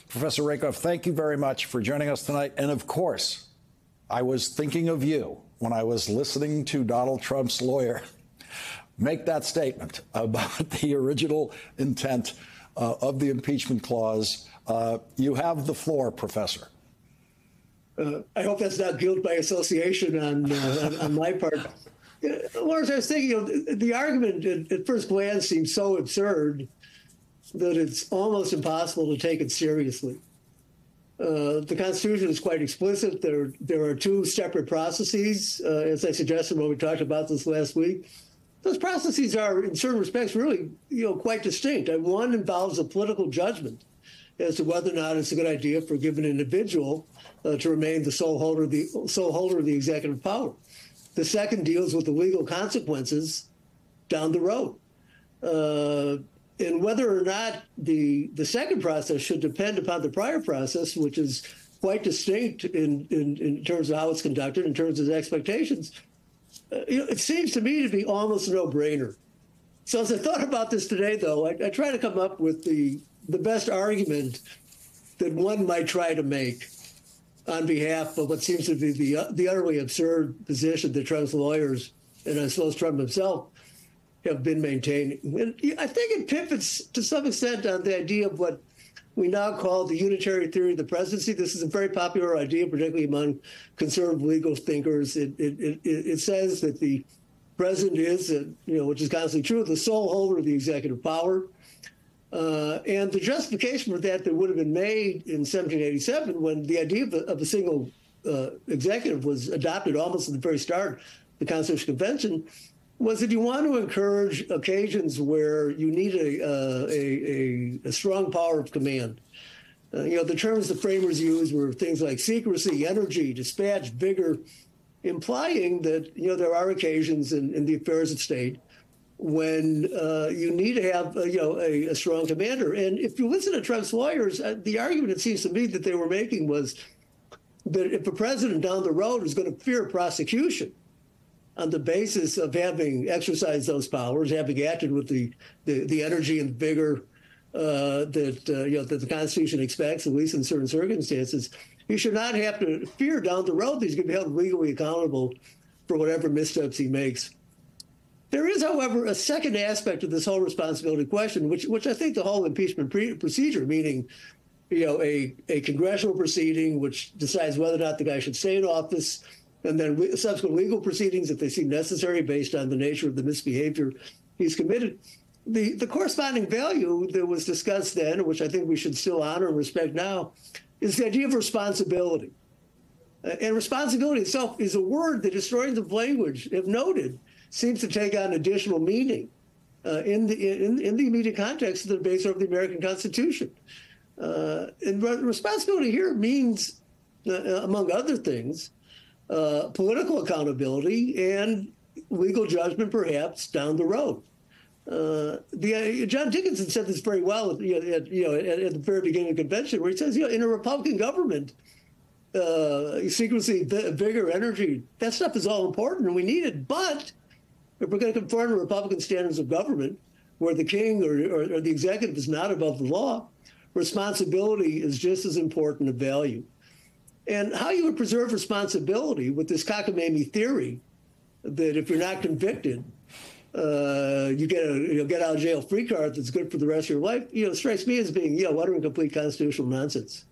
Professor Rakove, thank you very much for joining us tonight. And of course, I was thinking of you when I was listening to Donald Trump's lawyer make that statement about the original intent of the impeachment clause. You have the floor, Professor. I hope that's not guilt by association on my part. Lawrence, I was thinking, the argument at first glance seems so absurd that it's almost impossible to take it seriously. The Constitution is quite explicit. There are two separate processes, as I suggested when we talked about this last week. Those processes are, in certain respects, really, quite distinct. And one involves a political judgment as to whether or not it's a good idea for a given individual to remain the sole holder of the executive power. The second deals with the legal consequences down the road. And whether or not the second process should depend upon the prior process, which is quite distinct in terms of how it's conducted, in terms of the expectations, it seems to me to be almost a no-brainer. So as I thought about this today, though, I try to come up with the best argument that one might try to make on behalf of what seems to be the utterly absurd position that Trump's lawyers, and I suppose Trump himself, have been maintaining. And I think it pivots to some extent on the idea of what we now call the unitary theory of the presidency. This is a very popular idea, particularly among conservative legal thinkers. It says that the president is, which is constantly true, the sole holder of the executive power. And the justification for that would have been made in 1787 when the idea of a single executive was adopted almost at the very start of the Constitutional Convention, was that you want to encourage occasions where you need a strong power of command. The terms the framers used were things like secrecy, energy, dispatch, vigor, implying that there are occasions in the affairs of state when you need to have a strong commander. And if you listen to Trump's lawyers, the argument it seems to me that they were making was that if a president down the road is going to fear prosecution on the basis of having exercised those powers, having acted with the energy and vigor that the Constitution expects, at least in certain circumstances, he should not have to fear down the road that he's going to be held legally accountable for whatever missteps he makes. There is, however, a second aspect of this whole responsibility question, which I think the whole impeachment procedure, meaning a congressional proceeding which decides whether or not the guy should stay in office, and then subsequent legal proceedings if they seem necessary based on the nature of the misbehavior he's committed. The corresponding value that was discussed then, which I think we should still honor and respect now, is the idea of responsibility. And responsibility itself is a word that historians of language have noted seems to take on additional meaning in the immediate context of the base of the American Constitution. And responsibility here means, among other things, political accountability and legal judgment, perhaps, down the road. John Dickinson said this very well at the very beginning of the convention, where he says, in a Republican government, secrecy, vigor, energy, that stuff is all important and we need it. But if we're going to conform to Republican standards of government, where the king or the executive is not above the law, responsibility is just as important a value. And how you would preserve responsibility with this cockamamie theory that if you're not convicted, you get a get out of jail free card that's good for the rest of your life, strikes me as being, utter and complete constitutional nonsense.